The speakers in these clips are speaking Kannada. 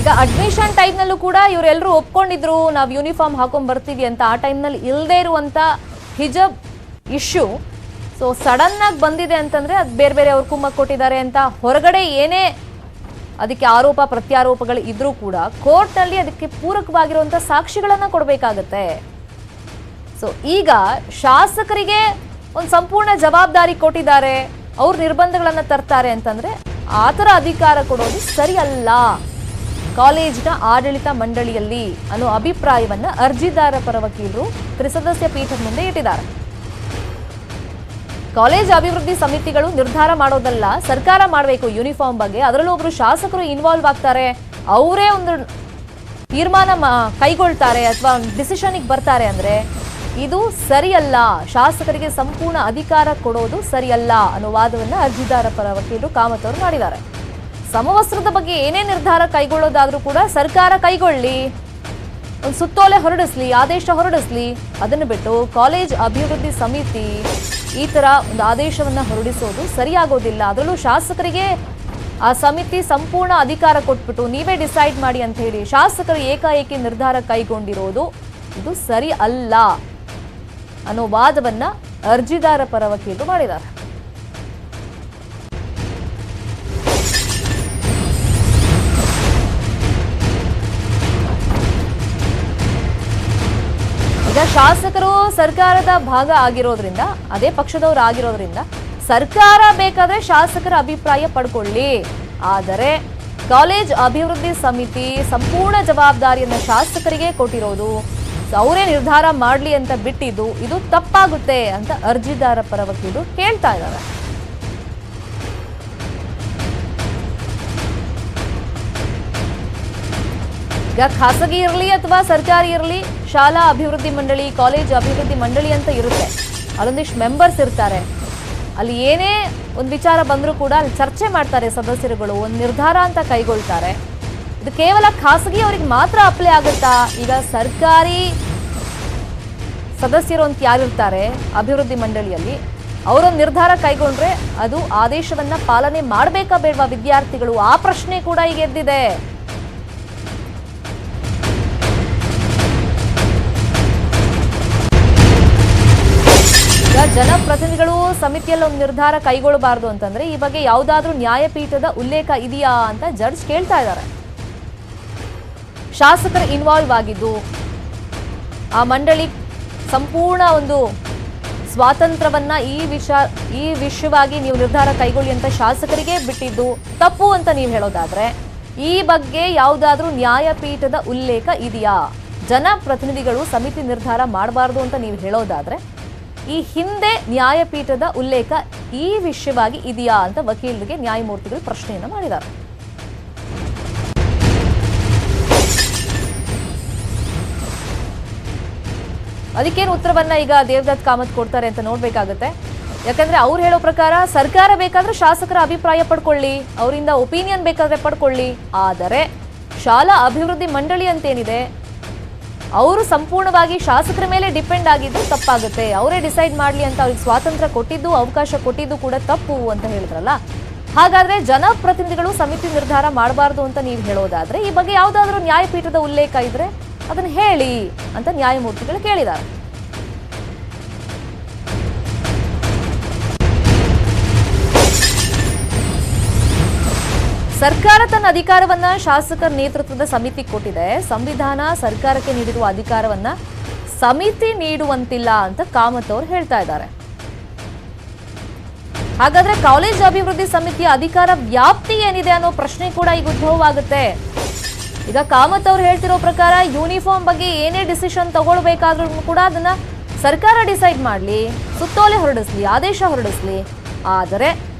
ಈಗ ಅಡ್ಮಿಷನ್ ಟೈಮ್ನಲ್ಲೂ ಕೂಡ ಇವರೆಲ್ಲರೂ ಒಪ್ಕೊಂಡಿದ್ರು ನಾವು ಯೂನಿಫಾರ್ಮ್ ಹಾಕೊಂಡ್ ಬರ್ತೀವಿ ಅಂತ. ಆ ಟೈಮ್ನಲ್ಲಿ ಇಲ್ಲದೆ ಇರುವಂತ ಹಿಜಾಬ್ ಇಶ್ಯೂ ಸೊ ಸಡನ್ ಆಗಿ ಬಂದಿದೆ ಅಂತಂದ್ರೆ ಅದು ಬೇರೆ ಬೇರೆ ಅವ್ರು ಕುಮ್ಮಕ್ ಕೊಟ್ಟಿದ್ದಾರೆ ಅಂತ ಹೊರಗಡೆ ಏನೇ ಅದಕ್ಕೆ ಆರೋಪ ಪ್ರತ್ಯಾರೋಪಗಳು ಇದ್ರೂ ಕೂಡ ಕೋರ್ಟ್ನಲ್ಲಿ ಅದಕ್ಕೆ ಪೂರಕವಾಗಿರುವಂತ ಸಾಕ್ಷಿಗಳನ್ನ ಕೊಡಬೇಕಾಗತ್ತೆ. ಸೊ ಈಗ ಶಾಸಕರಿಗೆ ಒಂದು ಸಂಪೂರ್ಣ ಜವಾಬ್ದಾರಿ ಕೊಟ್ಟಿದ್ದಾರೆ, ಅವ್ರ ನಿರ್ಬಂಧಗಳನ್ನ ತರ್ತಾರೆ ಅಂತಂದ್ರೆ ಆ ಥರ ಅಧಿಕಾರ ಕೊಡೋದು ಸರಿ ಅಲ್ಲ ಕಾಲೇಜಿನ ಆಡಳಿತ ಮಂಡಳಿಯಲ್ಲಿ ಅನ್ನೋ ಅಭಿಪ್ರಾಯವನ್ನ ಅರ್ಜಿದಾರ ಪರ ವಕೀಲರು ತ್ರಿಸದಸ್ಯ ಪೀಠದ ಮುಂದೆ ಇಟ್ಟಿದ್ದಾರೆ. ಕಾಲೇಜ್ ಅಭಿವೃದ್ಧಿ ಸಮಿತಿಗಳು ನಿರ್ಧಾರ ಮಾಡೋದಲ್ಲ, ಸರ್ಕಾರ ಮಾಡಬೇಕು ಯೂನಿಫಾರ್ಮ್ ಬಗ್ಗೆ. ಅದರಲ್ಲೂ ಒಬ್ರು ಶಾಸಕರು ಇನ್ವಾಲ್ವ್ ಆಗ್ತಾರೆ, ಅವರೇ ಒಂದು ತೀರ್ಮಾನ ಕೈಗೊಳ್ತಾರೆ ಅಥವಾ ಡಿಸಿಷನ್ಗೆ ಬರ್ತಾರೆ ಅಂದ್ರೆ ಇದು ಸರಿಯಲ್ಲ, ಶಾಸಕರಿಗೆ ಸಂಪೂರ್ಣ ಅಧಿಕಾರ ಕೊಡೋದು ಸರಿಯಲ್ಲ ಅನ್ನೋ ವಾದವನ್ನ ಅರ್ಜಿದಾರ ಪರ ವಕೀಲರು ಕಾಮತ್ ಅವರು ಮಾಡಿದ್ದಾರೆ. ಸಮವಸ್ತ್ರದ ಬಗ್ಗೆ ಏನೇ ನಿರ್ಧಾರ ಕೈಗೊಳ್ಳೋದಾದ್ರೂ ಕೂಡ ಸರ್ಕಾರ ಕೈಗೊಳ್ಳಿ, ಒಂದು ಸುತ್ತೋಲೆ ಹೊರಡಿಸ್ಲಿ, ಆದೇಶ ಹೊರಡಿಸ್ಲಿ. ಅದನ್ನು ಬಿಟ್ಟು ಕಾಲೇಜ್ ಅಭಿವೃದ್ಧಿ ಸಮಿತಿ ಈ ತರ ಒಂದು ಆದೇಶವನ್ನ ಹೊರಡಿಸೋದು ಸರಿಯಾಗೋದಿಲ್ಲ. ಅದರಲ್ಲೂ ಶಾಸಕರಿಗೆ ಆ ಸಮಿತಿ ಸಂಪೂರ್ಣ ಅಧಿಕಾರ ಕೊಟ್ಬಿಟ್ಟು ನೀವೇ ಡಿಸೈಡ್ ಮಾಡಿ ಅಂತ ಹೇಳಿ ಶಾಸಕರು ಏಕಾಏಕಿ ನಿರ್ಧಾರ ಕೈಗೊಂಡಿರೋದು ಇದು ಸರಿ ಅಲ್ಲ ಅನ್ನೋ ವಾದವನ್ನ ಅರ್ಜಿದಾರ ಪರ ವಕೀಲರು ಮಾಡಿದ್ದಾರೆ. ಈಗ ಶಾಸಕರು ಸರ್ಕಾರದ ಭಾಗ ಆಗಿರೋದ್ರಿಂದ, ಅದೇ ಪಕ್ಷದವರು ಆಗಿರೋದ್ರಿಂದ ಸರ್ಕಾರ ಬೇಕಾದ್ರೆ ಶಾಸಕರ ಅಭಿಪ್ರಾಯ ಪಡ್ಕೊಳ್ಳಿ. ಆದರೆ ಕಾಲೇಜ್ ಅಭಿವೃದ್ಧಿ ಸಮಿತಿ ಸಂಪೂರ್ಣ ಜವಾಬ್ದಾರಿಯನ್ನ ಶಾಸಕರಿಗೆ ಕೊಟ್ಟಿರೋದು, ಅವರೇ ನಿರ್ಧಾರ ಮಾಡಲಿ ಅಂತ ಬಿಟ್ಟಿದ್ದು ಇದು ತಪ್ಪಾಗುತ್ತೆ ಅಂತ ಅರ್ಜಿದಾರ ಪರ ವಕೀಲರು ಹೇಳ್ತಾ ಇದ್ದಾರೆ. ಈಗ ಖಾಸಗಿ ಇರಲಿ ಅಥವಾ ಸರ್ಕಾರಿ ಇರಲಿ, ಶಾಲಾ ಅಭಿವೃದ್ಧಿ ಮಂಡಳಿ, ಕಾಲೇಜ್ ಅಭಿವೃದ್ಧಿ ಮಂಡಳಿ ಅಂತ ಇರುತ್ತೆ. ಅಲ್ಲೊಂದಿಷ್ಟು ಮೆಂಬರ್ಸ್ ಇರ್ತಾರೆ. ಅಲ್ಲಿ ಏನೇ ಒಂದು ವಿಚಾರ ಬಂದರೂ ಕೂಡ ಅಲ್ಲಿ ಚರ್ಚೆ ಮಾಡ್ತಾರೆ ಸದಸ್ಯರುಗಳು, ಒಂದು ನಿರ್ಧಾರ ಅಂತ ಕೈಗೊಳ್ತಾರೆ. ಇದು ಕೇವಲ ಖಾಸಗಿ ಅವರಿಗೆ ಮಾತ್ರ ಅಪ್ಲೈ ಆಗುತ್ತಾ? ಈಗ ಸರ್ಕಾರಿ ಸದಸ್ಯರು ಅಂತ ಯಾರಿರ್ತಾರೆ ಅಭಿವೃದ್ಧಿ ಮಂಡಳಿಯಲ್ಲಿ, ಅವರೊಂದು ನಿರ್ಧಾರ ಕೈಗೊಂಡ್ರೆ ಅದು ಆದೇಶವನ್ನ ಪಾಲನೆ ಮಾಡಬೇಕಾ ಬೇಡವಾ ವಿದ್ಯಾರ್ಥಿಗಳು? ಆ ಪ್ರಶ್ನೆ ಕೂಡ ಈಗ ಎದ್ದಿದೆ. ಜನಪ್ರತಿನಿಧಿಗಳು ಸಮಿತಿಯಲ್ಲಿ ಒಂದು ನಿರ್ಧಾರ ಕೈಗೊಳ್ಳಬಾರದು ಅಂತಂದ್ರೆ ಈ ಬಗ್ಗೆ ಯಾವುದಾದ್ರೂ ನ್ಯಾಯಪೀಠದ ಉಲ್ಲೇಖ ಇದೆಯಾ ಅಂತ ಜಡ್ಜ್ ಕೇಳ್ತಾ ಇದ್ದಾರೆ. ಶಾಸಕರು ಇನ್ವಾಲ್ವ್ ಆಗಿದ್ದು, ಆ ಮಂಡಳಿ ಸಂಪೂರ್ಣ ಒಂದು ಸ್ವಾತಂತ್ರ್ಯವನ್ನ ಈ ವಿಷಯವಾಗಿ ನೀವು ನಿರ್ಧಾರ ಕೈಗೊಳ್ಳಿ ಅಂತ ಶಾಸಕರಿಗೆ ಬಿಟ್ಟಿದ್ದು ತಪ್ಪು ಅಂತ ನೀವು ಹೇಳೋದಾದ್ರೆ ಈ ಬಗ್ಗೆ ಯಾವುದಾದ್ರೂ ನ್ಯಾಯಪೀಠದ ಉಲ್ಲೇಖ ಇದೆಯಾ? ಜನಪ್ರತಿನಿಧಿಗಳು ಸಮಿತಿ ನಿರ್ಧಾರ ಮಾಡಬಾರ್ದು ಅಂತ ನೀವು ಹೇಳೋದಾದ್ರೆ ಈ ಹಿಂದೆ ನ್ಯಾಯಪೀಠದ ಉಲ್ಲೇಖ ಈ ವಿಷಯವಾಗಿ ಇದೆಯಾ ಅಂತ ವಕೀಲರಿಗೆ ನ್ಯಾಯಮೂರ್ತಿಗಳು ಪ್ರಶ್ನೆಯನ್ನ ಮಾಡಿದ್ದಾರೆ. ಅದಕ್ಕೇನು ಉತ್ತರವನ್ನ ಈಗ ದೇವದತ್ ಕಾಮತ್ ಕೊಡ್ತಾರೆ ಅಂತ ನೋಡ್ಬೇಕಾಗತ್ತೆ. ಯಾಕಂದ್ರೆ ಅವ್ರು ಹೇಳೋ ಪ್ರಕಾರ ಸರ್ಕಾರ ಬೇಕಾದ್ರೆ ಶಾಸಕರ ಅಭಿಪ್ರಾಯ ಪಡ್ಕೊಳ್ಳಿ, ಅವರಿಂದ ಒಪಿನಿಯನ್ ಬೇಕಾದ್ರೆ ಪಡ್ಕೊಳ್ಳಿ. ಆದರೆ ಶಾಲಾ ಅಭಿವೃದ್ಧಿ ಮಂಡಳಿ ಅಂತೇನಿದೆ ಅವರು ಸಂಪೂರ್ಣವಾಗಿ ಶಾಸಕರ ಮೇಲೆ ಡಿಪೆಂಡ್ ಆಗಿದ್ದು ತಪ್ಪಾಗುತ್ತೆ. ಅವರೇ ಡಿಸೈಡ್ ಮಾಡಲಿ ಅಂತ ಅವ್ರಿಗೆ ಸ್ವಾತಂತ್ರ್ಯ ಕೊಟ್ಟಿದ್ದು, ಅವಕಾಶ ಕೊಟ್ಟಿದ್ದು ಕೂಡ ತಪ್ಪು ಅಂತ ಹೇಳಿದ್ರಲ್ಲ. ಹಾಗಾದ್ರೆ ಜನಪ್ರತಿನಿಧಿಗಳು ಸಮಿತಿ ನಿರ್ಧಾರ ಮಾಡಬಾರ್ದು ಅಂತ ನೀವು ಹೇಳೋದಾದ್ರೆ ಈ ಬಗ್ಗೆ ಯಾವುದಾದ್ರೂ ನ್ಯಾಯಪೀಠದ ಉಲ್ಲೇಖ ಇದ್ರೆ ಅದನ್ನ ಹೇಳಿ ಅಂತ ನ್ಯಾಯಮೂರ್ತಿಗಳು ಕೇಳಿದ್ದಾರೆ. ಸರ್ಕಾರ ತನ್ನ ಅಧಿಕಾರವನ್ನ ಶಾಸಕರ ನೇತೃತ್ವದ ಸಮಿತಿ ಕೊಟ್ಟಿದೆ. ಸಂವಿಧಾನ ಸರ್ಕಾರಕ್ಕೆ ನೀಡಿರುವ ಅಧಿಕಾರವನ್ನ ಸಮಿತಿ ನೀಡುವಂತಿಲ್ಲ ಅಂತ ಕಾಮತ್ ಅವರು ಹೇಳ್ತಾ ಇದ್ದಾರೆ. ಹಾಗಾದ್ರೆ ಕಾಲೇಜ್ ಅಭಿವೃದ್ಧಿ ಸಮಿತಿಯ ಅಧಿಕಾರ ವ್ಯಾಪ್ತಿ ಏನಿದೆ ಅನ್ನೋ ಪ್ರಶ್ನೆ ಕೂಡ ಈಗ ಉದ್ಭವವಾಗುತ್ತೆ. ಈಗ ಕಾಮತ್ ಅವರು ಹೇಳ್ತಿರೋ ಪ್ರಕಾರ ಯೂನಿಫಾರ್ಮ್ ಬಗ್ಗೆ ಏನೇ ಡಿಸಿಷನ್ ತಗೊಳ್ಬೇಕಾದ್ರೂ ಕೂಡ ಅದನ್ನ ಸರ್ಕಾರ ಡಿಸೈಡ್ ಮಾಡಲಿ, ಸುತ್ತೋಲೆ ಹೊರಡಿಸ್ಲಿ, ಆದೇಶ ಹೊರಡಿಸ್ಲಿ. ಆದರೆ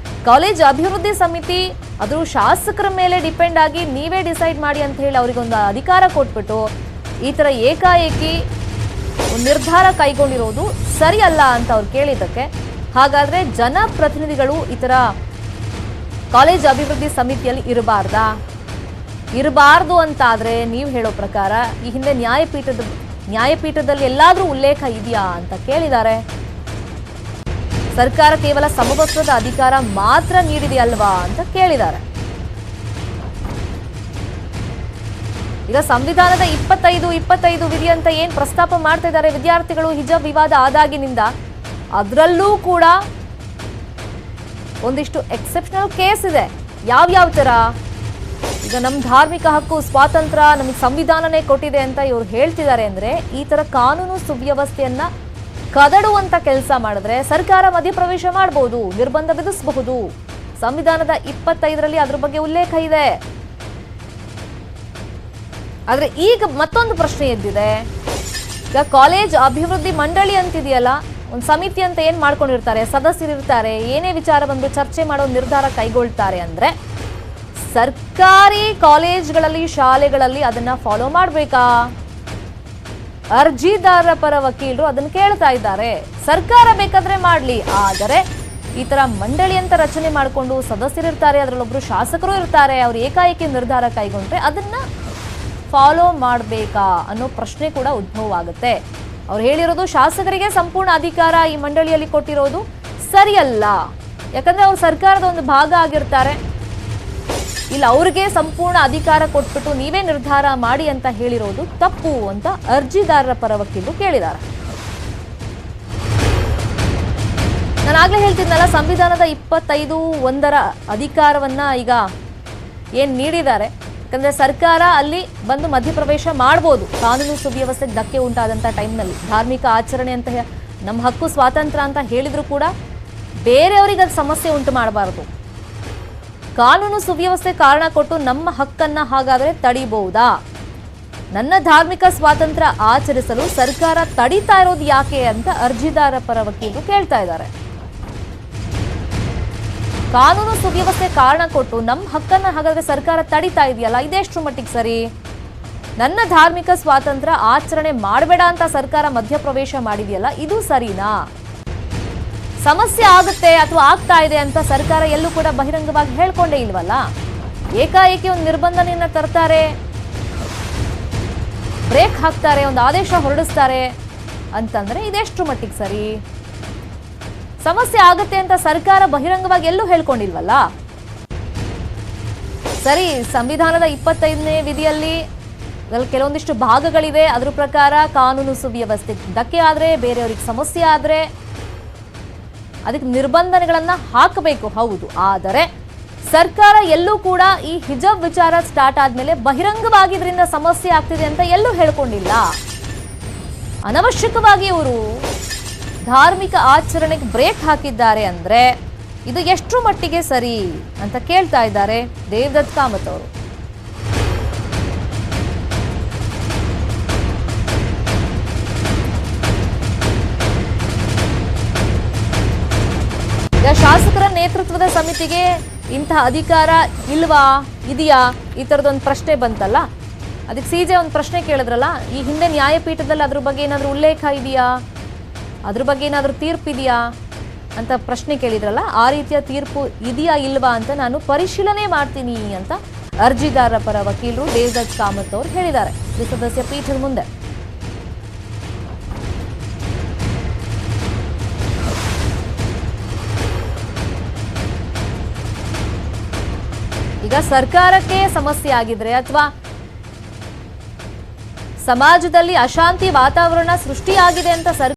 ಕಾಲೇಜ್ ಅಭಿವೃದ್ಧಿ ಸಮಿತಿ ಅದು ಶಾಸಕರ ಮೇಲೆ ಡಿಪೆಂಡ್ ಆಗಿ ನೀವೇ ಡಿಸೈಡ್ ಮಾಡಿ ಅಂತ ಹೇಳಿ ಅವರಿಗೊಂದು ಅಧಿಕಾರ ಕೊಟ್ಬಿಟ್ಟು ಈ ತರ ಏಕಾಏಕಿ ನಿರ್ಧಾರ ಕೈಗೊಂಡಿರೋದು ಸರಿಯಲ್ಲ ಅಂತ ಅವ್ರು ಕೇಳಿದ್ದಕ್ಕೆ, ಹಾಗಾದ್ರೆ ಜನಪ್ರತಿನಿಧಿಗಳು ಈ ತರ ಕಾಲೇಜ್ ಅಭಿವೃದ್ಧಿ ಸಮಿತಿಯಲ್ಲಿ ಇರಬಾರ್ದು ಅಂತಾದ್ರೆ ನೀವು ಹೇಳೋ ಪ್ರಕಾರ ಈ ಹಿಂದೆ ನ್ಯಾಯಪೀಠದಲ್ಲಿ ಎಲ್ಲಾದ್ರೂ ಉಲ್ಲೇಖ ಇದೆಯಾ ಅಂತ ಕೇಳಿದ್ದಾರೆ. ಸರ್ಕಾರ ಕೇವಲ ಸಮವಸ್ತ್ರದ ಅಧಿಕಾರ ಮಾತ್ರ ನೀಡಿದೆಯಲ್ವಾ ಅಂತ ಕೇಳಿದ್ದಾರೆ. ಈಗ ಸಂವಿಧಾನದ 25 ವಿಧಿ ಅಂತ ಏನ್ ಪ್ರಸ್ತಾಪ ಮಾಡ್ತಾ ಇದ್ದಾರೆ ವಿದ್ಯಾರ್ಥಿಗಳು ಹಿಜಾಬ್ ವಿವಾದ ಆದಾಗಿನಿಂದ, ಅದರಲ್ಲೂ ಕೂಡ ಒಂದಿಷ್ಟು ಎಕ್ಸೆಪ್ಷನಲ್ ಕೇಸ್ ಇದೆ. ಯಾವ್ಯಾವ ತರ? ಈಗ ನಮ್ಮ ಧಾರ್ಮಿಕ ಹಕ್ಕು ಸ್ವಾತಂತ್ರ್ಯ ನಮಗೆ ಸಂವಿಧಾನನೇ ಕೊಟ್ಟಿದೆ ಅಂತ ಇವ್ರು ಹೇಳ್ತಿದ್ದಾರೆ. ಅಂದ್ರೆ ಈ ತರ ಕಾನೂನು ಸುವ್ಯವಸ್ಥೆಯನ್ನ ಕದಡುವಂತ ಕೆಲಸ ಮಾಡಿದ್ರೆ ಸರ್ಕಾರ ಮಧ್ಯಪ್ರವೇಶ ಮಾಡಬಹುದು, ನಿರ್ಬಂಧ ವಿಧಿಸಬಹುದು. ಸಂವಿಧಾನದ 25ರಲ್ಲಿ ಅದ್ರ ಬಗ್ಗೆ ಉಲ್ಲೇಖ ಇದೆ. ಆದ್ರೆ ಈಗ ಮತ್ತೊಂದು ಪ್ರಶ್ನೆ ಎದ್ದಿದೆ. ಈಗ ಕಾಲೇಜ್ ಅಭಿವೃದ್ಧಿ ಮಂಡಳಿ ಅಂತಿದೆಯಲ್ಲ, ಒಂದು ಸಮಿತಿ ಅಂತ ಏನ್ ಮಾಡ್ಕೊಂಡಿರ್ತಾರೆ, ಸದಸ್ಯರಿರ್ತಾರೆ, ಏನೇ ವಿಚಾರ ಬಂದು ಚರ್ಚೆ ಮಾಡೋ ನಿರ್ಧಾರ ಕೈಗೊಳ್ತಾರೆ. ಅಂದ್ರೆ ಸರ್ಕಾರಿ ಕಾಲೇಜ್ಗಳಲ್ಲಿ ಶಾಲೆಗಳಲ್ಲಿ ಅದನ್ನ ಫಾಲೋ ಮಾಡ್ಬೇಕಾ? ಅರ್ಜಿದಾರರ ಪರ ವಕೀಲರು ಅದನ್ನ ಕೇಳ್ತಾ ಇದ್ದಾರೆ. ಸರ್ಕಾರ ಬೇಕಾದ್ರೆ ಮಾಡ್ಲಿ, ಆದರೆ ಈ ತರ ಮಂಡಳಿ ಅಂತ ರಚನೆ ಮಾಡಿಕೊಂಡು ಸದಸ್ಯರಿರ್ತಾರೆ, ಅದರಲ್ಲೊಬ್ರು ಶಾಸಕರು ಇರ್ತಾರೆ, ಅವ್ರು ಏಕಾಏಕಿ ನಿರ್ಧಾರ ಕೈಗೊಂಡ್ರೆ ಅದನ್ನ ಫಾಲೋ ಮಾಡಬೇಕಾ ಅನ್ನೋ ಪ್ರಶ್ನೆ ಕೂಡ ಉದ್ಭವ ಆಗುತ್ತೆ. ಅವ್ರು ಹೇಳಿರೋದು ಶಾಸಕರಿಗೆ ಸಂಪೂರ್ಣ ಅಧಿಕಾರ ಈ ಮಂಡಳಿಯಲ್ಲಿ ಕೊಟ್ಟಿರೋದು ಸರಿಯಲ್ಲ, ಯಾಕಂದ್ರೆ ಅವ್ರು ಸರ್ಕಾರದ ಒಂದು ಭಾಗ ಆಗಿರ್ತಾರೆ. ಇಲ್ಲ, ಅವ್ರಿಗೆ ಸಂಪೂರ್ಣ ಅಧಿಕಾರ ಕೊಟ್ಬಿಟ್ಟು ನೀವೇ ನಿರ್ಧಾರ ಮಾಡಿ ಅಂತ ಹೇಳಿರೋದು ತಪ್ಪು ಅಂತ ಅರ್ಜಿದಾರರ ಪರ ವಕೀಲರು ಕೇಳಿದ್ದಾರೆ. ನಾನು ಆಗ್ಲೇ ಹೇಳ್ತಿದ್ನಲ್ಲ, ಸಂವಿಧಾನದ 25(1) ಅಧಿಕಾರವನ್ನ ಈಗ ಏನ್ ನೀಡಿದ್ದಾರೆ, ಯಾಕಂದ್ರೆ ಸರ್ಕಾರ ಅಲ್ಲಿ ಬಂದು ಮಧ್ಯಪ್ರವೇಶ ಮಾಡಬಹುದು ಕಾನೂನು ಸುವ್ಯವಸ್ಥೆಗೆ ಧಕ್ಕೆ ಉಂಟಾದಂತ ಟೈಮ್ನಲ್ಲಿ. ಧಾರ್ಮಿಕ ಆಚರಣೆ ಅಂತ ನಮ್ಮ ಹಕ್ಕು ಸ್ವಾತಂತ್ರ್ಯ ಅಂತ ಹೇಳಿದ್ರು ಕೂಡ ಬೇರೆಯವರಿಗೆ ಅದು ಸಮಸ್ಯೆ ಉಂಟು ಮಾಡಬಾರದು. ಕಾನೂನು ಸುವ್ಯವಸ್ಥೆ ಕಾರಣ ಕೊಟ್ಟು ನಮ್ಮ ಹಕ್ಕನ್ನ ಹಾಗಾದ್ರೆ ತಡಿಬಹುದಾ? ನನ್ನ ಧಾರ್ಮಿಕ ಸ್ವಾತಂತ್ರ್ಯ ಆಚರಿಸಲು ಸರ್ಕಾರ ತಡೀತಾ ಇರೋದು ಯಾಕೆ ಅಂತ ಅರ್ಜಿದಾರ ಪರ ವಕೀಲರು ಕೇಳ್ತಾ ಇದ್ದಾರೆ. ಕಾನೂನು ಸುವ್ಯವಸ್ಥೆ ಕಾರಣ ಕೊಟ್ಟು ನಮ್ಮ ಹಕ್ಕನ್ನ ಹಾಗಾದ್ರೆ ಸರ್ಕಾರ ತಡೀತಾ ಇದೆಯಲ್ಲ, ಇದೆಷ್ಟು ಮಟ್ಟಿಗೆ ಸರಿ? ನನ್ನ ಧಾರ್ಮಿಕ ಸ್ವಾತಂತ್ರ್ಯ ಆಚರಣೆ ಮಾಡಬೇಡ ಅಂತ ಸರ್ಕಾರ ಮಧ್ಯಪ್ರವೇಶ ಮಾಡಿದೆಯಲ್ಲ, ಇದು ಸರಿನಾ? ಸಮಸ್ಯೆ ಆಗುತ್ತೆ ಅಥವಾ ಆಗ್ತಾ ಇದೆ ಅಂತ ಸರ್ಕಾರ ಎಲ್ಲೂ ಕೂಡ ಬಹಿರಂಗವಾಗಿ ಹೇಳ್ಕೊಂಡೇ ಇಲ್ವಲ್ಲ. ಏಕಾಏಕಿ ಒಂದು ನಿರ್ಬಂಧನೆಯನ್ನ ತರ್ತಾರೆ, ಬ್ರೇಕ್ ಹಾಕ್ತಾರೆ, ಒಂದು ಆದೇಶ ಹೊರಡಿಸ್ತಾರೆ ಅಂತಂದ್ರೆ ಇದೆಷ್ಟು ಮಟ್ಟಿಗೆ ಸರಿ? ಸಮಸ್ಯೆ ಆಗುತ್ತೆ ಅಂತ ಸರ್ಕಾರ ಬಹಿರಂಗವಾಗಿ ಎಲ್ಲೂ ಹೇಳ್ಕೊಂಡಿಲ್ವಲ್ಲ. ಸರಿ, ಸಂವಿಧಾನದ 25ನೇ ವಿಧಿಯಲ್ಲಿ ಕೆಲವೊಂದಿಷ್ಟು ಭಾಗಗಳಿವೆ, ಅದ್ರ ಪ್ರಕಾರ ಕಾನೂನು ಸುವ್ಯವಸ್ಥೆ ಧಕ್ಕೆ ಆದ್ರೆ, ಬೇರೆಯವ್ರಿಗೆ ಸಮಸ್ಯೆ ಆದ್ರೆ ಅದಕ್ಕೆ ನಿರ್ಬಂಧನೆಗಳನ್ನ ಹಾಕಬೇಕು, ಹೌದು. ಆದರೆ ಸರ್ಕಾರ ಎಲ್ಲೂ ಕೂಡ ಈ ಹಿಜಾಬ್ ವಿಚಾರ ಸ್ಟಾರ್ಟ್ ಆದ್ಮೇಲೆ ಬಹಿರಂಗವಾಗಿ ಇದರಿಂದ ಸಮಸ್ಯೆ ಆಗ್ತಿದೆ ಅಂತ ಎಲ್ಲೂ ಹೇಳ್ಕೊಂಡಿಲ್ಲ. ಅನವಶ್ಯಕವಾಗಿ ಇವರು ಧಾರ್ಮಿಕ ಆಚರಣೆಗೆ ಬ್ರೇಕ್ ಹಾಕಿದ್ದಾರೆ. ಅಂದ್ರೆ ಇದು ಎಷ್ಟು ಮಟ್ಟಿಗೆ ಸರಿ ಅಂತ ಕೇಳ್ತಾ ಇದ್ದಾರೆ ದೇವದತ್ ಕಾಮತ್ ಅವರು. ಶಾಸಕರ ನೇತೃತ್ವದ ಸಮಿತಿಗೆ ಇಂತಹ ಅಧಿಕಾರ ಇಲ್ವಾ, ಇದೆಯಾ, ಈ ತರದೊಂದು ಪ್ರಶ್ನೆ ಬಂತಲ್ಲ. ಅದಕ್ಕೆ ಸಿಜೆ ಒಂದು ಪ್ರಶ್ನೆ ಕೇಳಿದ್ರಲ್ಲ, ಈ ಹಿಂದೆ ನ್ಯಾಯಪೀಠದಲ್ಲಿ ಅದ್ರ ಬಗ್ಗೆ ಏನಾದರೂ ಉಲ್ಲೇಖ ಇದೆಯಾ, ಅದ್ರ ಬಗ್ಗೆ ಏನಾದರೂ ತೀರ್ಪಿದೆಯಾ ಅಂತ ಪ್ರಶ್ನೆ ಕೇಳಿದ್ರಲ್ಲ, ಆ ರೀತಿಯ ತೀರ್ಪು ಇದೆಯಾ ಇಲ್ವಾ ಅಂತ ನಾನು ಪರಿಶೀಲನೆ ಮಾಡ್ತೀನಿ ಅಂತ ಅರ್ಜಿದಾರರ ಪರ ವಕೀಲರು ದೇವದತ್ ಕಾಮತ್ ಅವರು ಹೇಳಿದ್ದಾರೆ ದ್ವಿಸದಸ್ಯ ಪೀಠದ ಮುಂದೆ. ಈಗ ಸರ್ಕಾರಕ್ಕೆ ಸಮಸ್ಯೆ ಆಗಿದ್ರೆ ಅಥವಾ ಸಮಾಜದಲ್ಲಿ ಅಶಾಂತಿ ವಾತಾವರಣ ಸೃಷ್ಟಿಯಾಗಿದೆ ಅಂತ